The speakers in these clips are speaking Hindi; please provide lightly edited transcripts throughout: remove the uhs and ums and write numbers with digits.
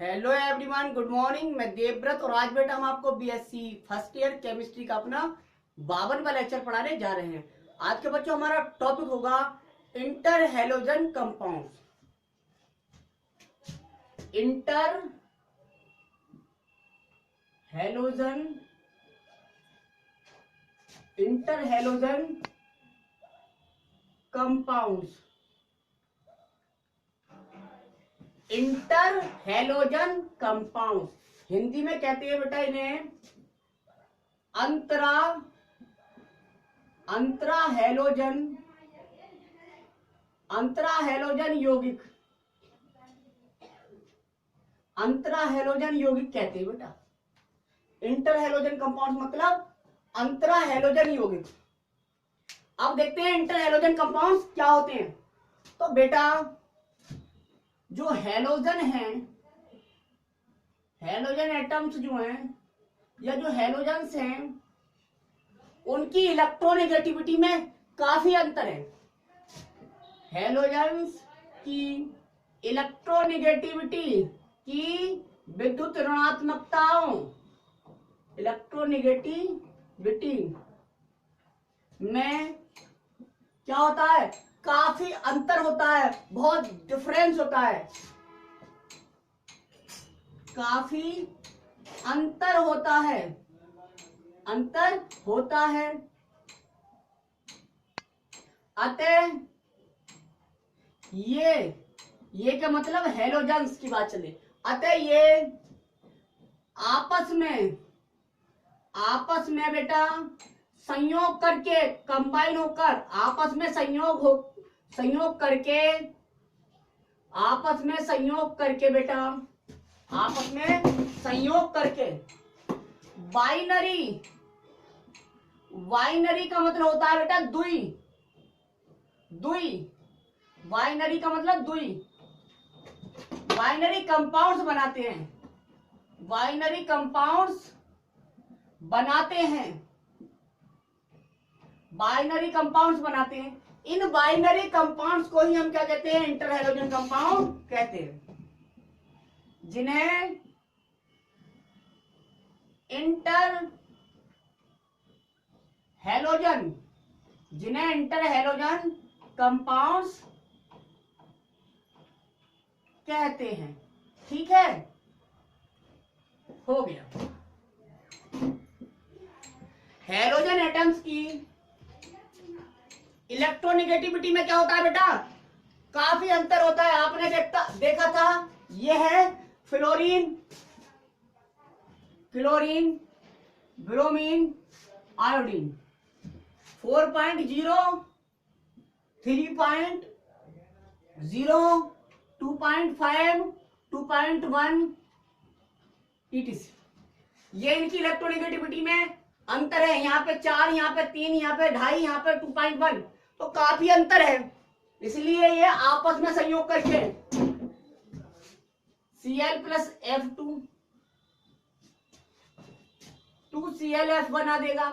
Hello everyone, good morning. मैं देवव्रत और आज बेटा हम आपको बीएससी फर्स्ट ईयर केमिस्ट्री का अपना 52वां लेक्चर पढ़ाने जा रहे हैं। आज के बच्चों हमारा टॉपिक होगा inter halogen compounds. Interhalogen compounds. Inter halogen compound Hindi में कहते हैं बेटा इन्हें अंतरा हेलोजन यौगिक। अंतरा हेलोजन यौगिक कहते हैं बेटा। इंटर हेलोजन कंपाउंड मतलब अंतरा हेलोजन यौगिक। अब देखते हैं इंटर हेलोजन कंपाउंड्स क्या होते हैं। तो बेटा जो हेलोजन है, हेलोजन एटम्स जो हैं या जो हेलोजन्स हैं उनकी इलेक्ट्रोनेगेटिविटी में काफी अंतर है। हेलोजन्स की इलेक्ट्रोनेगेटिविटी की विद्युत ऋणात्मकताओं, इलेक्ट्रोनेगेटिविटी में क्या होता है, काफी अंतर होता है, बहुत डिफरेंस होता है, काफी अंतर होता है। अतः ये क्या मतलब हेलोजन्स की बात चले। अतः ये आपस में बेटा संयोग करके, कंबाइन होकर, आपस में संयोग करके बाइनरी का मतलब होता है बेटा द्वि। बाइनरी का मतलब द्वि। बाइनरी कंपाउंड्स बनाते हैं। इन बाइनरी कंपाउंड्स को ही हम क्या कहते हैं, इंटर हेलोजन कंपाउंड कहते हैं, जिन्हें इंटर हेलोजन कंपाउंड्स कहते हैं। ठीक है, हो गया। हेलोजन एटम्स की इलेक्ट्रोनेगेटिविटी में क्या होता है बेटा, काफी अंतर होता है। आपने देखा था, यह है फ्लोरीन, ब्रोमीन, आयोडीन। 4.0, 3.0, 2.5, 2.1 etc। ये इनकी इलेक्ट्रोनेगेटिविटी में अंतर है। यहाँ पे 4, यहाँ पे 3, यहाँ पे 2.5, यहाँ पे 2.1, तो काफी अंतर है। इसलिए ये आपस में संयोग करके Cl+F2 2ClF बना देगा।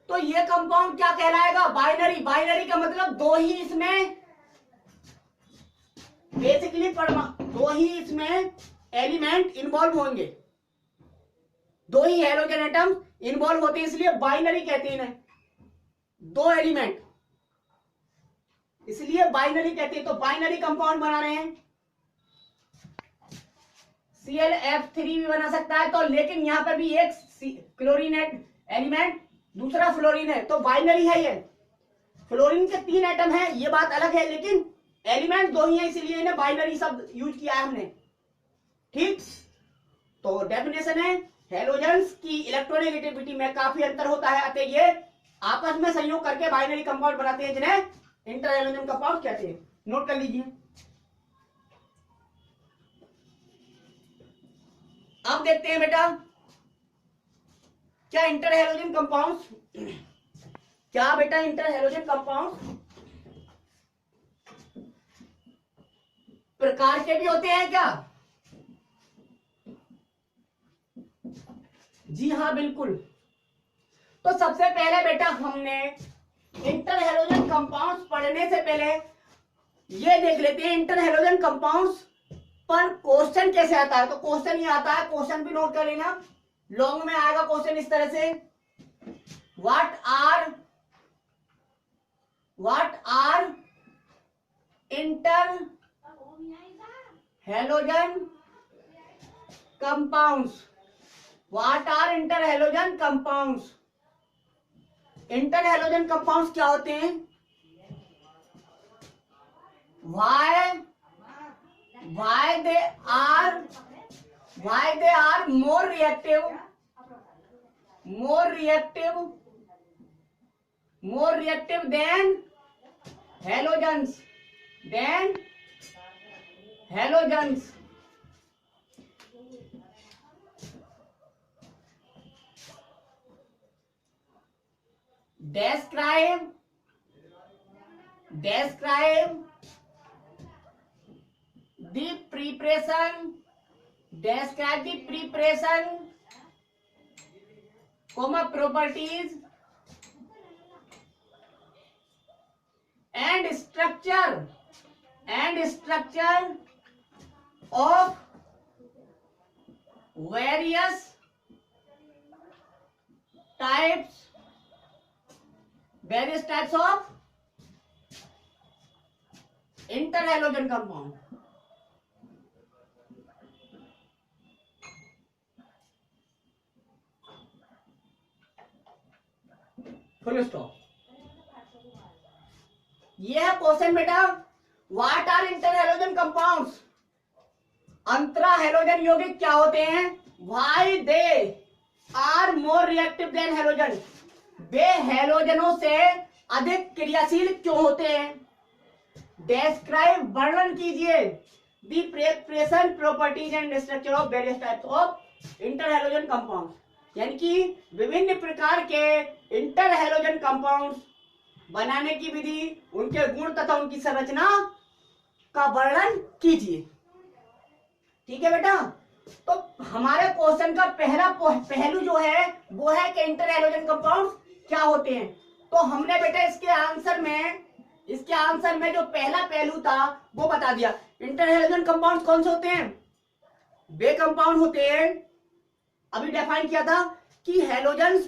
तो ये कंपाउंड क्या कहलाएगा, बाइनरी। बाइनरी का मतलब दो ही इसमें एलिमेंट इन्वॉल्व होंगे, दो ही हेलोजन एटम इन्वॉल्व होते हैं, इसलिए बाइनरी कहते हैं इन्हें। दो एलिमेंट, इसलिए बाइनरी कहते हैं। तो बाइनरी कंपाउंड बना रहे हैं। ClF3 भी बना सकता है, तो लेकिन यहां पर भी एक क्लोरीन एलिमेंट, दूसरा फ्लोरीन है, तो बाइनरी है ये। फ्लोरीन के 3 एटम है, ये बात अलग है, लेकिन एलिमेंट दो ही है, इसलिए इन्हें बाइनरी शब्द यूज किया है हमने। ठीक, तो डेफिनेशन है, हेलोजन्स की इलेक्ट्रोनेगेटिविटी में काफी अंतर होता है, अतः ये आपस में संयोग करके बाइनरी कंपाउंड बनाते हैं, जिन्हें इंटर हेलोजन कंपाउंड कहते हैं। नोट कर लीजिए। अब देखते हैं बेटा, क्या इंटर हेलोजन कंपाउंड्स प्रकार के भी होते हैं क्या? जी हाँ, बिल्कुल। तो सबसे पहले बेटा हमने इंटर हेलोजन कंपाउंड्स पढ़ने से पहले ये देख लेते हैं इंटर हेलोजन कंपाउंड्स पर क्वेश्चन कैसे आता है, तो क्वेश्चन ये आता है, क्वेश्चन भी नोट कर लेना, लॉन्ग में आएगा क्वेश्चन इस तरह से, what are interhalogen compounds, what are interhalogen compounds. Interhalogen compounds क्या होते हैं, why they are more reactive than halogens, describe the preparation, properties and structure of various types of interhalogen compound। Full stop. ये है क्वेश्चन बेटा, what are interhalogen compounds, अंतरा हेलोजन यौगिक क्या होते हैं, why they are more reactive than halogen, वे हेलोजनों से अधिक क्रियाशील क्यों होते हैं, डिस्क्राइब वर्णन कीजिए, the preparation properties and structure of various types of interhalogen compounds, यानी कि विभिन्न प्रकार के इंटर हेलोजन कंपाउंड्स बनाने की विधि, उनके गुण तथा उनकी संरचना का वर्णन कीजिए। ठीक है बेटा, तो हमारे क्वेश्चन का पहला पहलू जो है वो है कि इंटर हेलोजन कंपाउंड्स क्या होते हैं। तो हमने बेटा इसके आंसर में जो पहला पहलू था वो बता दिया। इंटर हेलोजन कंपाउंड्स कौन से होते हैं, वे कंपाउंड होते हैं, अभी डिफाइन किया था कि हेलोजेंस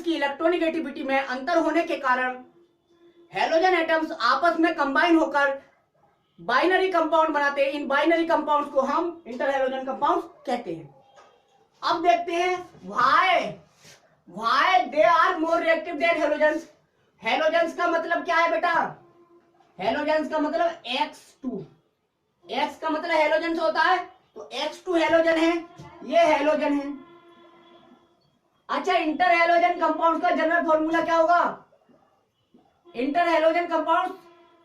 की इलेक्ट्रोनेगेटिविटी में अंतर होने के कारण हेलोजन एटम्स आपस में कंबाइन होकर बाइनरी कंपाउंड बनाते हैं। इन बाइनरी कंपाउंड्स को हम इंटर हेलोजन कंपाउंड्स कहते हैं। अब देखते हैं why they are more reactive than halogens. Halogens का मतलब क्या है बेटा, हेलोजेंस का मतलब X2, X का मतलब हेलोजेंस होता है, तो X2 हेलोजन है, ये हेलोजन है। अच्छा, इंटर हेलोजन कंपाउंड का जनरल फॉर्मूला क्या होगा, इंटर हेलोजन कंपाउंड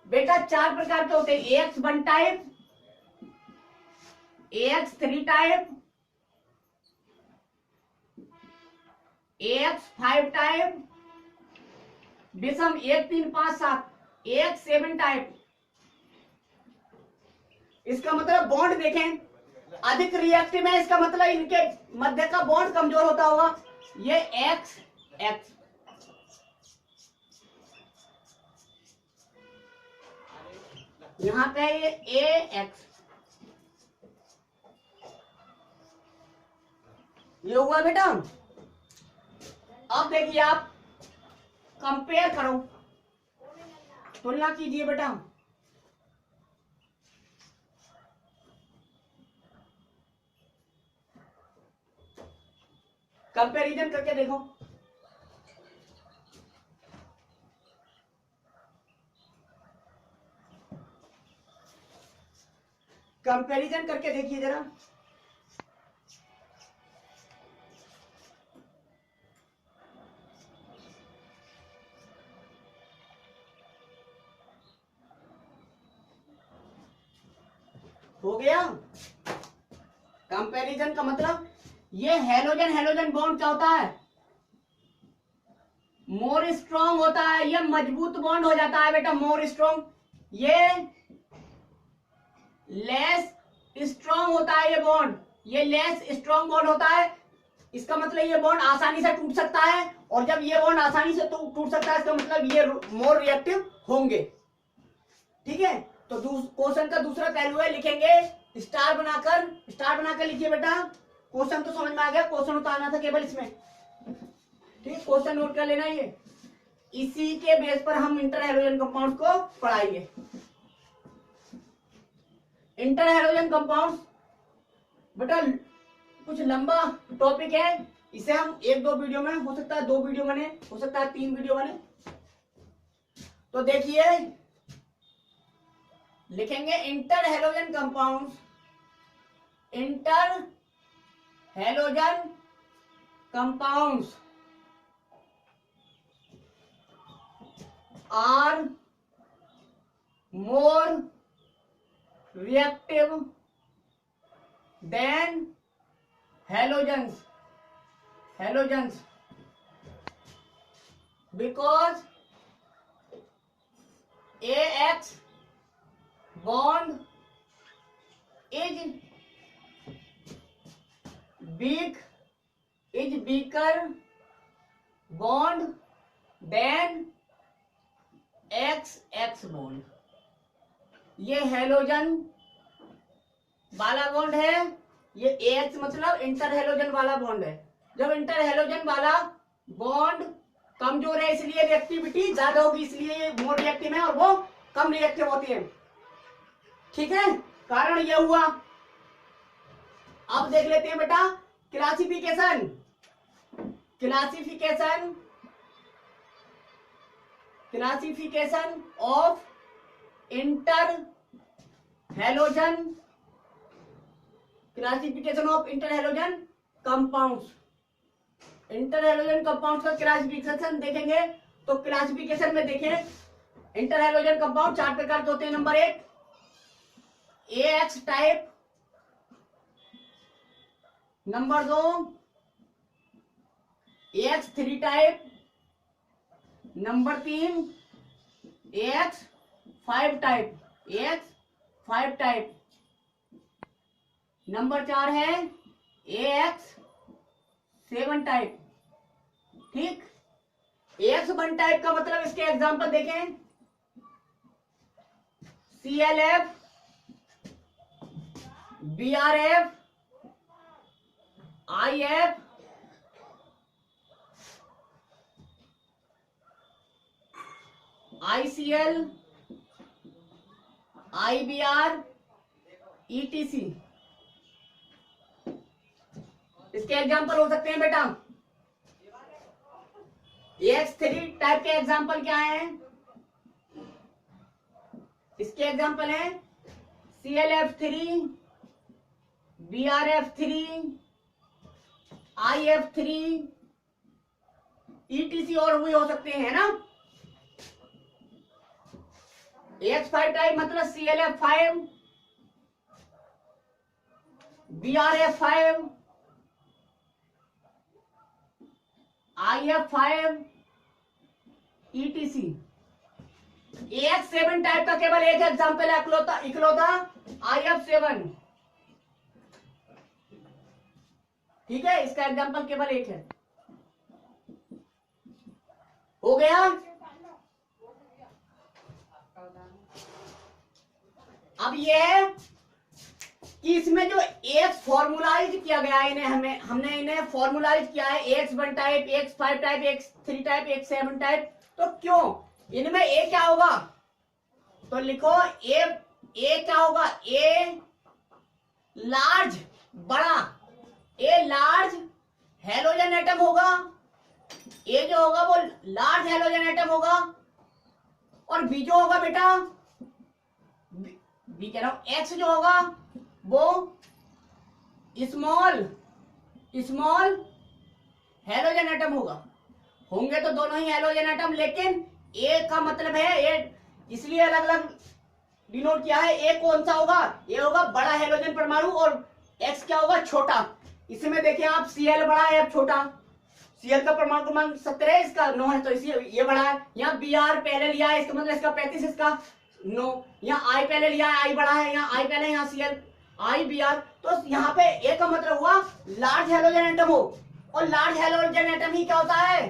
बेटा 4 प्रकार के होते हैं, AX1 type, AX3 type, AX5 type, विषम 1 3 5 7, AX7 टाइप। इसका मतलब बॉन्ड देखें, अधिक रिएक्टिव है, इसका मतलब इनके मध्य का बॉन्ड कमजोर होता होगा, ये X यहां पे ये AX, ये हुआ बेटा। अब देखिए आप कंपेयर करो, तुलना कीजिए बेटा। कंपैरिजन करके देखो, कंपैरिजन करके देखिए जरा। हो गया कंपैरिजन का मतलब, ये हेलोजन बॉन्ड क्या होता है, मोर स्ट्रॉन्ग होता है, ये मजबूत बॉन्ड हो जाता है बेटा, मोर स्ट्रॉन्ग। ये लेस स्ट्रॉन्ग होता है, ये बॉन्ड, ये लेस स्ट्रॉन्ग बॉन्ड होता है। इसका मतलब ये बॉन्ड आसानी से टूट सकता है, और जब ये बॉन्ड आसानी से टूट सकता है, इसका मतलब ये मोर रिएक्टिव होंगे। ठीक है, तो क्वेश्चन का दूसरा पहलू है, लिखेंगे स्टार बनाकर लिखिए बेटा। क्वेश्चन तो समझ में आ गया, क्वेश्चन उतारना था केवल इसमें, ठीक, क्वेश्चन नोट कर लेना ये। इसी के बेस पर हम इंटर हैलोजन कंपाउंड को पढ़ाएंगे। इंटर हैलोजन कंपाउंड बेटा कुछ लंबा टॉपिक है, इसे हम 1-2 वीडियो में, हो सकता है 2 वीडियो बने, हो सकता है 3 वीडियो बने। तो देखिए लिखेंगे interhalogen compound, interhalogen compounds are more reactive than halogens because AX bond is weaker bond than XX bond। ये हैलोजन वाला बॉन्ड है, ये AH मतलब इंटर हैलोजन वाला बॉन्ड है। जब इंटर हैलोजन वाला बॉन्ड कमजोर है इसलिए रिएक्टिविटी ज्यादा होगी, इसलिए मोर रिएक्टिव है, और वो कम रिएक्टिव होती है, ठीक है, कारण ये हुआ। अब देख लेते हैं बेटा classification of inter halogen compounds. Inter halogen compounds का क्लासिफिकेशन देखेंगे तो क्लासिफिकेशन में देखें इंटर हैलोजन कंपाउंड 4 प्रकार के होते हैं। Number 1 AX type, number 2 AX3 type, number 3 AX5 type, number 4 है AX7 टाइप, ठीक। AX1 टाइप का मतलब इसके एग्जांपल देखें, CLF, BRF, IF, ICL, IBR, ETC, इसके एग्जाम्पल हो सकते हैं बेटा। AX3 टाइप के एग्जाम्पल क्या है? इसके एग्जाम्पल है CLF3, BRF3, IF3, ETC और भी हो सकते हैं ना। AX5 टाइप मतलब CLF5, BRF5, IF5, ETC। AX7 type का केवल एक एग्जांपल है, इकलौता IF7, ठीक है, इसका एग्जांपल केवल एक है। हो गया। अब ये है कि इसमें जो AX फॉर्मुलाइज किया गया है, हमने इन्हें फॉर्मुलाइज किया है, AX1 type, AX5 type, AX3 type, AX7 type. तो क्यों इनमें A क्या होगा? तो लिखो A क्या होगा? A लार्ज, बड़ा, A लार्ज हैलोजन एटम होगा। A जो होगा वो लार्ज हैलोजन एटम होगा, और B जो होगा बेटा, B कह रहा हूं, X जो होगा वो स्मॉल हैलोजन एटम होगा। होंगे तो दोनों ही हैलोजन एटम, लेकिन A का मतलब है A, इसलिए अलग अलग डिनोट किया है। A कौन सा होगा? A होगा बड़ा हैलोजन परमाणु, और X क्या होगा? छोटा। इसमें देखिए आप Cl बड़ा है, F छोटा। Cl का परमाणु क्रमांक 17 है, इसका 9 है, तो इसलिए ये बड़ा है। यहाँ Br पहले लिया है, इसका मतलब इसका 35, इसका 9। यहाँ I पहले लिया है, I बड़ा है, यहाँ I पहले, यहाँ Cl, IBr। तो यहाँ पे A का मतलब हुआ लार्ज हैलोजन एटम हो, और लार्ज हैलोजन एटम ही क्या होता है?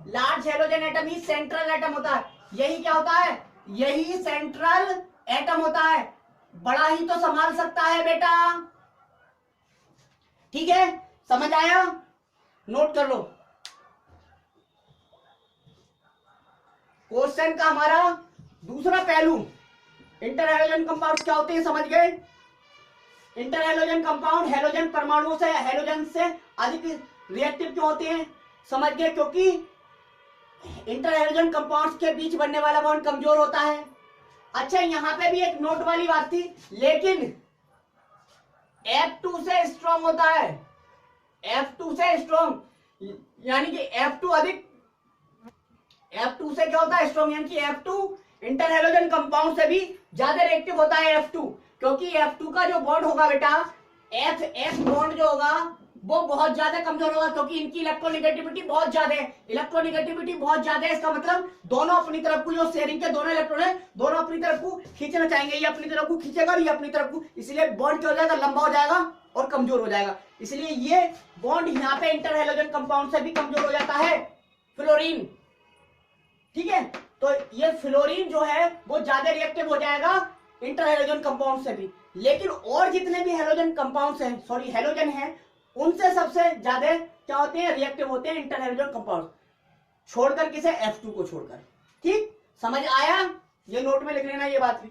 लार्ज हैलोजन एटम ही सेंट्रल एटम होता है। यही क्या होता है? यही सेंट्रल एटम होता है, बड़ा ही तो संभाल सकता है बेटा। ठीक है, समझ आया? नोट कर लो। क्वेश्चन का हमारा दूसरा पहलू, इंटर हैलोजन कंपाउंड क्या होते हैं, समझ गए? इंटर हैलोजन कंपाउंड हैलोजन परमाणुओं से, हैलोजन से अधिक रिएक्टिव क्यों होते हैं, समझ गए? क्योंकि इंटर हैलोजन कंपाउंड्स के बीच बनने वाला बॉन्ड कमजोर होता है। अच्छा, यहां पे भी एक नोट वाली बात थी, लेकिन F2 से स्ट्रॉन्ग होता है, F2 से स्ट्रॉन्ग, यानी कि F2 अधिक, F2 से क्या होता है, स्ट्रॉन्ग, यानी कि F2 इंटर हैलोजन कंपाउंड से भी ज्यादा रिएक्टिव होता है F2, क्योंकि F2 का जो बॉन्ड होगा बेटा, FF बॉन्ड जो होगा वो बहुत ज्यादा कमजोर होगा, क्योंकि इनकी इलेक्ट्रोनिगेटिविटी बहुत ज्यादा है, इलेक्ट्रोनिगेटिविटी बहुत ज्यादा है। इसका मतलब दोनों अपनी तरफ को, जो शेयरिंग के दोनों इलेक्ट्रॉन है, दोनों अपनी तरफ को खींचना चाहेंगे, ये अपनी तरफ को खींचेगा और ये अपनी तरफ को, इसलिए बॉन्ड क्या हो जाएगा, लंबा हो जाएगा और कमजोर हो जाएगा। इसलिए ये बॉन्ड यहाँ पे इंटर हैलोजन कंपाउंड से भी कमजोर हो जाता है, फ्लोरीन। ठीक है, तो ये फ्लोरीन जो है वो ज्यादा रिएक्टिव हो जाएगा इंटर हैलोजन कंपाउंड से भी, लेकिन और जितने भी हैलोजन कंपाउंड्स हैं, सॉरी हैलोजन हैं, उनसे सबसे ज्यादा क्या होते हैं, रिएक्टिव होते हैं इंटर हैलोजन कंपाउंड, छोड़कर किसे, F2 को छोड़कर। ठीक, समझ आया? ये नोट में लिख लेना ये बात भी।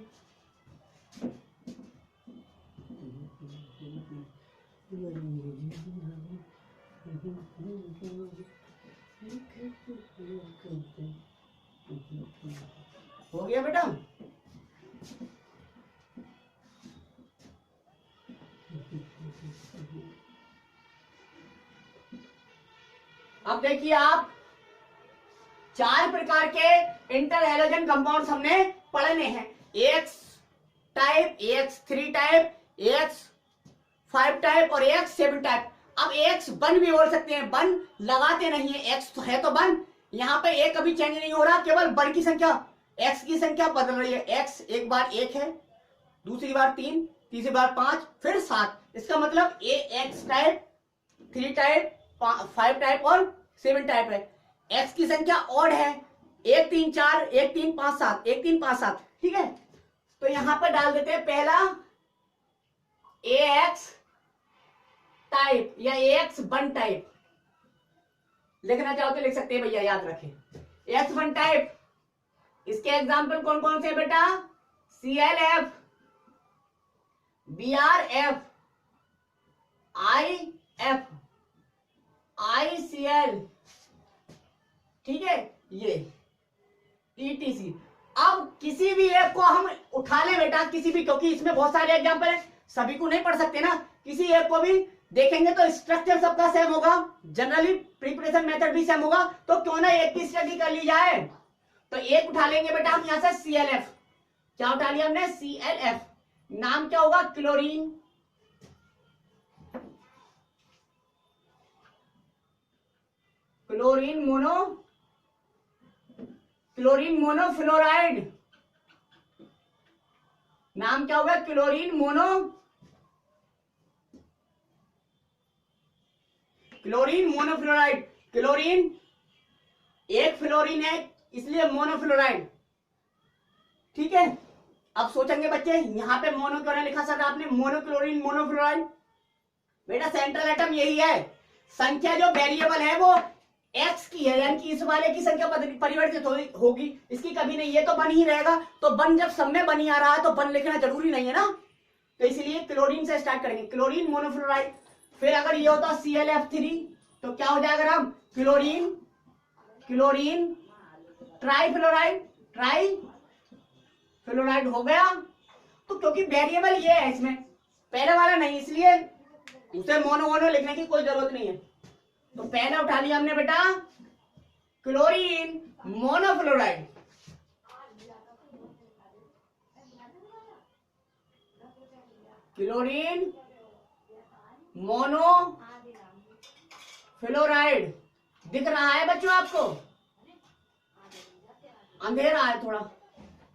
हो गया बेटा? अब देखिए आप, 4 प्रकार के इंटर हैलोजन कंपाउंड्स हमने पढ़ने हैं, AX type, AX3 type, AX5 type और AX7 टाइप। अब AX1 भी बोल सकते हैं, बन लगाते नहीं है, X तो है तो बन, यहाँ पे एक कभी चेंज नहीं हो रहा, केवल बन की संख्या, X की संख्या बदल रही है। X एक बार 1 है, दूसरी बार 3, तीसरी बार 5, फिर 7। इसका मतलब AX टाइप, 3 टाइप, 5 टाइप और 7 टाइप है। X की संख्या ऑड है, 1 3 4, 1 3 5 7, 1 3 5 7। ठीक है, तो यहां पर डाल देते हैं पहला AX टाइप या AX1 टाइप, लिखना चाहो तो लिख सकते हैं भैया, याद रखें। AX1 टाइप, इसके एग्जाम्पल कौन कौन से बेटा, ClF, BrF, IF, ICl, ठीक है, ये ETC। अब किसी भी एक को हम उठा ले बेटा, किसी भी, क्योंकि इसमें बहुत सारे एग्जाम्पल है, सभी को नहीं पढ़ सकते ना, किसी एक को भी देखेंगे तो स्ट्रक्चर सबका सेम होगा, जनरली प्रिपरेशन मेथड भी सेम होगा, तो क्यों ना एक की स्टडी कर ली जाए। तो एक उठा लेंगे बेटा हम यहां से ClF, क्या उठा लिया हमने, ClF, नाम क्या होगा, क्लोरीन, क्लोरीन मोनो, क्लोरीन मोनोफ्लोराइड, नाम क्या होगा, क्लोरीन मोनो, क्लोरीन मोनोफ्लोराइड। क्लोरीन एक फ्लोरीन है, इसलिए मोनोफ्लोराइड। ठीक है, अब सोचेंगे बच्चे यहां पे मोनो क्यों नहीं लिखा सर आपने, मोनोक्लोरीन मोनोफ्लोराइड। बेटा सेंट्रल एटम यही है, संख्या जो वेरिएबल है वो X की है, यानी कि इस वाले की संख्या परिवर्तित होगी, इसकी कभी नहीं, ये तो बन ही रहेगा। तो बन जब सब में बन ही आ रहा है तो बन लिखना जरूरी नहीं है ना, तो इसलिए क्लोरीन से स्टार्ट करेंगे, क्लोरीन मोनोफ्लोराइड। फिर अगर ये होता ClF3 तो क्या हो जाएगा हम, क्लोरीन, क्लोरीन ट्राइफ्लोराइड, ट्राइफ्लोराइड हो गया। तो क्योंकि वेरिएबल ये है इसमें, पहले वाला नहीं, इसलिए उसे मोनो मोनो लिखने की कोई जरूरत नहीं है। तो पहला उठा लिया हमने बेटा क्लोरीन मोनोफ्लोराइड, क्लोरीन मोनोफ्लोराइड, दिख रहा है बच्चों आपको, अंधेरा है थोड़ा,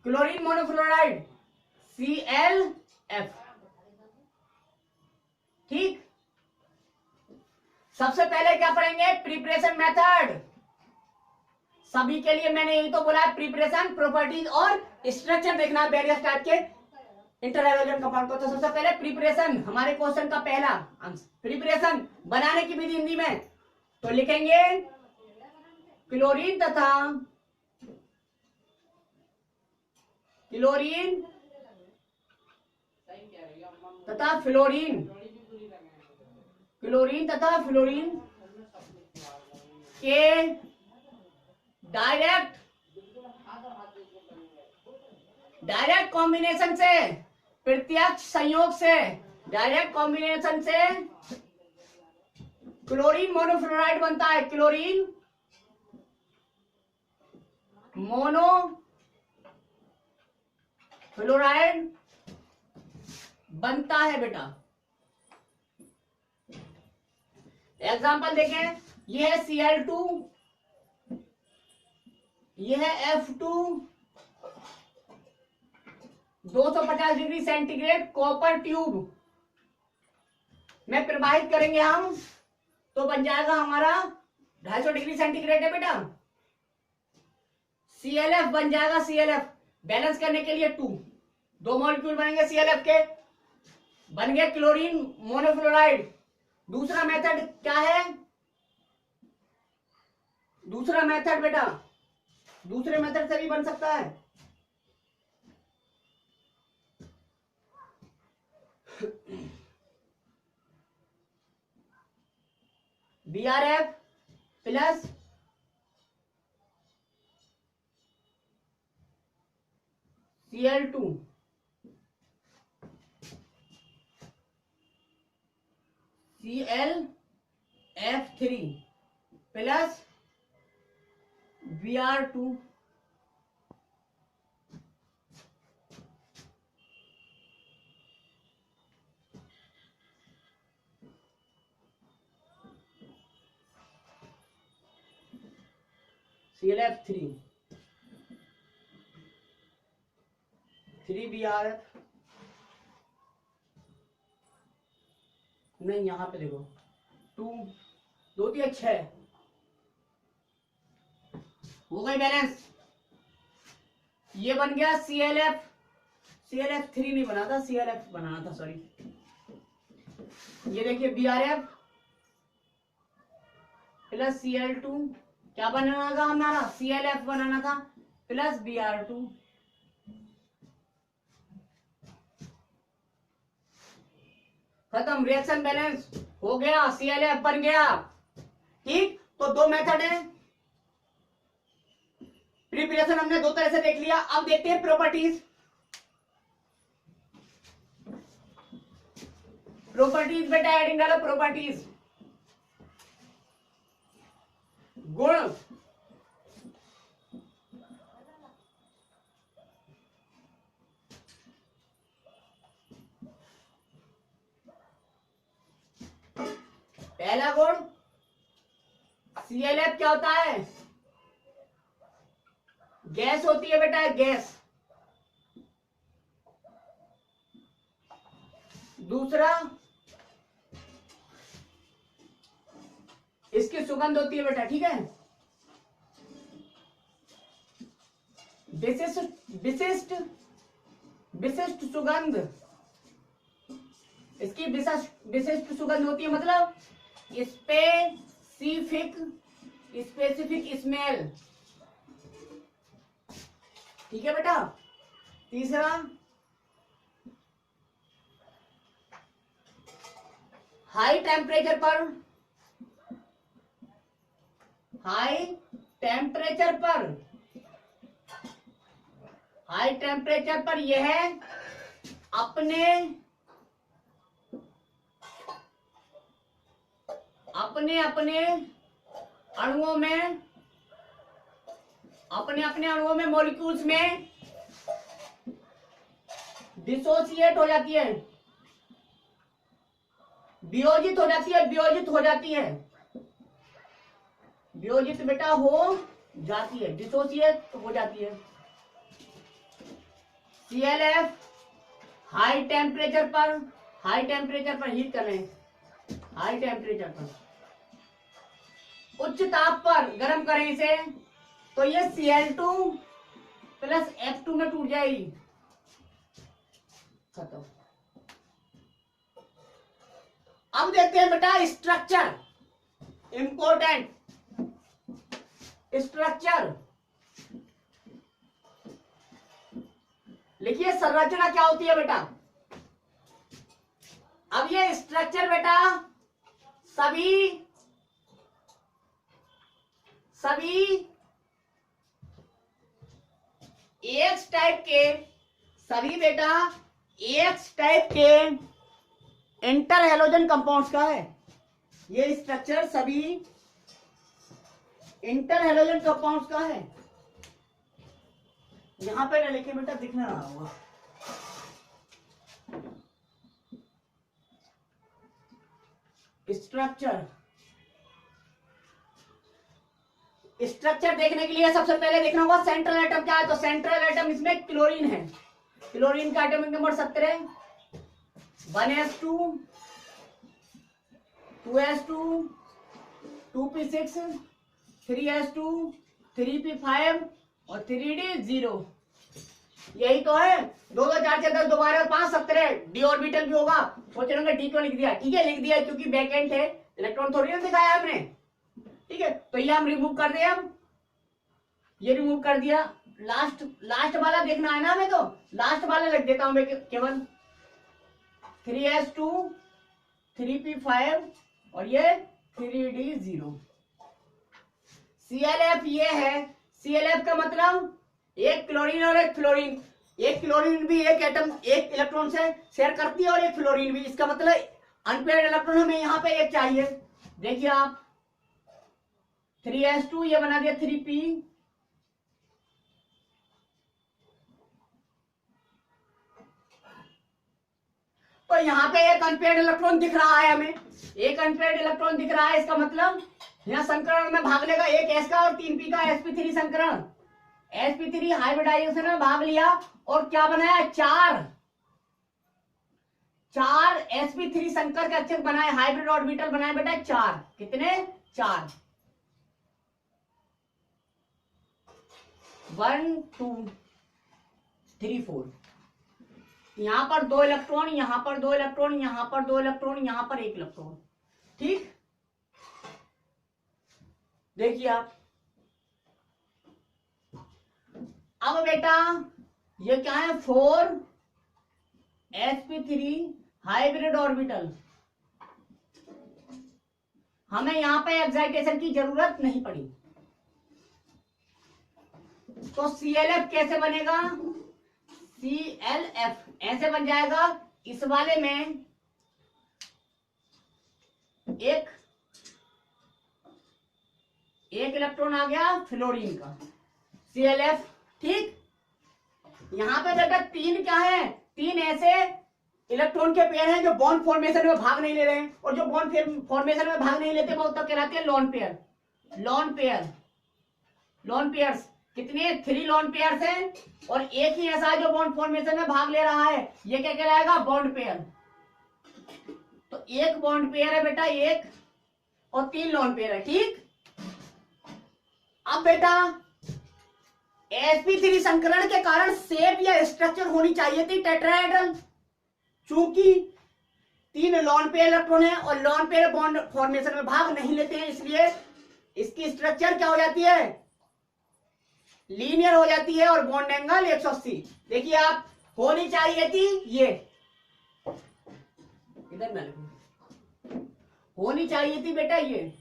क्लोरीन मोनोफ्लोराइड ClF। ठीक, सबसे पहले क्या पढ़ेंगे, प्रिपरेशन मेथड, सभी के लिए मैंने यही तो बोला है, प्रिपरेशन, प्रॉपर्टीज और स्ट्रक्चर देखना है वेरियस टाइप के इंटरहाइड्रोजन कंपाउंड को। तो सबसे पहले प्रिपरेशन, हमारे क्वेश्चन का पहला आंसर प्रिपरेशन, बनाने की विधि हिंदी में तो लिखेंगे क्लोरीन तथा फ्लोरीन, क्लोरीन तथा फ्लोरीन के डायरेक्ट कॉम्बिनेशन से, प्रत्यक्ष संयोग से, डायरेक्ट कॉम्बिनेशन से क्लोरीन मोनोफ्लोराइड बनता है। क्लोरीन मोनोफ्लोराइड बनता है बेटा। एग्जांपल देखें, ये है Cl2, ये है F2, 250 degree centigrade copper tube में प्रवाहित करेंगे हम तो बन जाएगा हमारा 250 डिग्री सेंटीग्रेड है बेटा। ClF बन जाएगा, ClF बैलेंस करने के लिए 2 मॉलिक्यूल बनेंगे ClF के, बन गया क्लोरीन मोनोफ्लोराइड। दूसरा मेथड क्या है, दूसरा मेथड बेटा, दूसरे मेथड से भी बन सकता है। BRF plus Cl2 ClF3 plus Br2 ClF3 3BRF, नहीं यहां पे देखो 2 2 3 6 हो गई बैलेंस। ये बन गया ClF3 नहीं बना था, ClF बनाना था, सॉरी। ये देखिए BRF प्लस Cl2 क्या बनाना था हमारा, ClF बनाना था प्लस Br2। खत्म, रिएक्शन बैलेंस हो गया, ClF बन गया। ठीक, तो 2 मेथड है। प्रिपरेशन हमने 2 तरह से देख लिया। अब देखते हैं प्रॉपर्टीज। प्रॉपर्टीज बेटा हेडिंग डालो, प्रॉपर्टीज, गुण। पहला गुण ClF क्या होता है, गैस होती है बेटा, गैस। दूसरा इसकी सुगंध होती है बेटा, ठीक है। विशिष्ट विशिष्ट सुगंध, इसकी विशिष्ट सुगंध होती है, मतलब स्पेसिफिक स्मेल, ठीक है बेटा। तीसरा हाई टेम्परेचर पर यह अपने अणुओं में मॉलिक्यूल्स में डिसोसिएट हो जाती है, वियोजित हो जाती है, डिसोसिएट हो जाती है। ClF हाई टेम्परेचर पर हीट कर रहे हैं, हाई टेम्परेचर पर, उच्च ताप पर गर्म करें इसे तो ये Cl2 प्लस F2 में टूट जाएगी, खत्म। अब देखते हैं बेटा स्ट्रक्चर, इंपॉर्टेंट स्ट्रक्चर। लिखिए संरचना क्या होती है बेटा। अब ये स्ट्रक्चर बेटा सभी एक्स टाइप के, सभी बेटा एक्स टाइप के इंटर हैलोजन कंपाउंड्स का है। ये स्ट्रक्चर सभी इंटर हैलोजन कंपाउंड्स का है। यहां पे ना लिखे बेटा, दिखना रहा होगा। स्ट्रक्चर देखने के लिए सबसे पहले देखना होगा सेंट्रल एटम क्या है। तो सेंट्रल एटम इसमें क्लोरीन है। क्लोरीन का atomic number 17, 1s2, 2s2, 2p6, 3s2, 3p5 और 3d0। यही तो है। 2 2 4 6 10 दोबारा 5 17 डी ऑर्बिटल भी होगा। सोचेंगे डी क्यों लिख दिया? ठीक है, लिख दिया क्योंकि बैकेंड है, इलेक्ट्रॉन थोड़ी ना दिखाया आपने। ठीक है, तो ये हम रिमूव कर दे। अब ये रिमूव कर दिया। लास्ट वाला देखना है ना हमें, तो लास्ट वाला लिख देता हूं मैं केवल 3s2, 3p5 और ये 3d0। ClF ये है। ClF का मतलब एक क्लोरीन और एक फ्लोरीन। एक क्लोरीन भी एक एटम एक इलेक्ट्रॉन से शेयर करती है और एक फ्लोरीन भी। इसका मतलब अनपेयर्ड इलेक्ट्रॉन हमें यहाँ पे एक चाहिए। देखिए आप 3s2 ये बना दिया 3p, तो यहाँ पे एक अनपेयर्ड इलेक्ट्रॉन दिख रहा है हमें। एक अनपेयर्ड इलेक्ट्रॉन दिख रहा है, इसका मतलब यहाँ संकरण में भाग लेगा एक s का और 3p का sp3 संकरण। sp3 हाइब्रिडाइजेशन में भाग लिया और क्या बनाया? चार sp3 संकर के अच्छे बनाए, हाइब्रिड ऑर्बिटल बनाए बेटा 4। कितने? 4। 1 2 3 4। यहां पर 2 इलेक्ट्रॉन, यहां पर 2 इलेक्ट्रॉन, यहां पर 2 इलेक्ट्रॉन, यहां पर 1 इलेक्ट्रॉन। ठीक, देखिए आप। अब बेटा ये क्या है? 4 sp3 हाइब्रिड ऑर्बिटल। हमें यहां पे एक्साइटेशन की जरूरत नहीं पड़ी। तो ClF कैसे बनेगा? ClF ऐसे बन जाएगा। इस वाले में एक इलेक्ट्रॉन आ गया फ्लोरीन का, ClF। ठीक, यहां पे बेटा 3 क्या है? 3 ऐसे इलेक्ट्रॉन के पेयर हैं जो बॉन्ड फॉर्मेशन में भाग नहीं ले रहे हैं, और जो बॉन्ड फॉर्मेशन में भाग नहीं लेते वो तब कहलाते हैं लोन पेयर। लोन पेयर्स कितने? 3 लोन पेयर्स हैं और एक ही ऐसा है जो बॉन्ड फॉर्मेशन में भाग ले रहा है। ये क्या कहलाएगा? Bond pair. तो एक बॉन्ड पेयर है बेटा, एक, और 3 लोन पेयर है। ठीक, अब बेटा sp3 संकरण के कारण शेप या स्ट्रक्चर होनी चाहिए थी टेट्राहेड्रल। चूंकि 3 लोन पेयर इलेक्ट्रॉन है और लोन पेयर बॉन्ड फॉर्मेशन में भाग नहीं लेते हैं, इसलिए इसकी स्ट्रक्चर क्या हो जाती है? लीनियर हो जाती है और बॉन्ड एंगल 180। देखिए आप, होनी चाहिए थी ये, इधर ना लिखो, होनी चाहिए थी बेटा ये,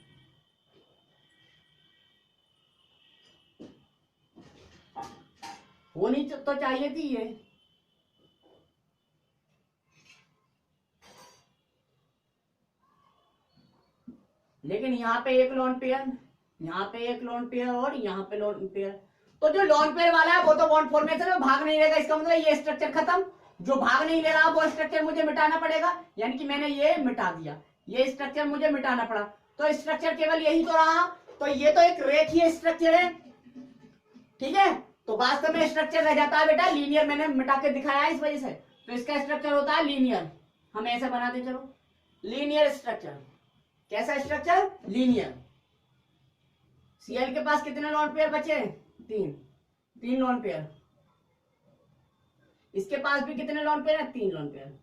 होनी तो चाहिए थी ये। लेकिन यहाँ पे एक लोन पेयर, यहाँ पे एक लोन पेयर और यहाँ पे लोन पेयर। तो जो लोन पेयर वाला है वो तो बॉन्ड फॉर्मेशन में भाग नहीं लेगा। इसका मतलब ये स्ट्रक्चर खत्म। जो भाग नहीं ले रहा वो स्ट्रक्चर मुझे मिटाना पड़ेगा, यानी कि मैंने ये मिटा दिया, ये स्ट्रक्चर मुझे मिटाना पड़ा। तो स्ट्रक्चर केवल यही तो रहा। तो ये तो एक रेखीय स्ट्रक्चर है। ठीक है, तो वास्तव में स्ट्रक्चर रह जाता है बेटा लीनियर। मैंने मिटा के दिखाया है इस वजह से। तो इसका स्ट्रक्चर होता है लीनियर। हम ऐसे बनाते चलो, लीनियर स्ट्रक्चर। कैसा स्ट्रक्चर? लीनियर। Cl के पास कितने लोन पेयर बचे? 3 लोन पेयर। इसके पास भी कितने लोन पेयर है? 3 लोन पेयर।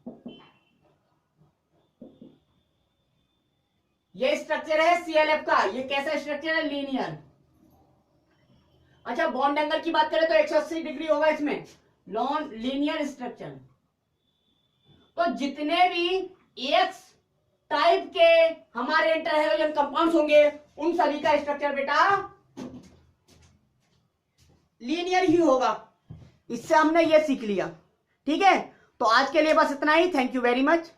ये स्ट्रक्चर है ClF का। ये कैसा स्ट्रक्चर है? लीनियर। अच्छा, बॉन्ड एंगल की बात करें तो 180 डिग्री होगा इसमें, नॉन लीनियर स्ट्रक्चर। तो जितने भी एक्स टाइप के हमारे इंटर हाइड्रोजन कंपाउंड्स होंगे उन सभी का स्ट्रक्चर बेटा लीनियर ही होगा। इससे हमने ये सीख लिया। ठीक है, तो आज के लिए बस इतना ही। Thank you very much.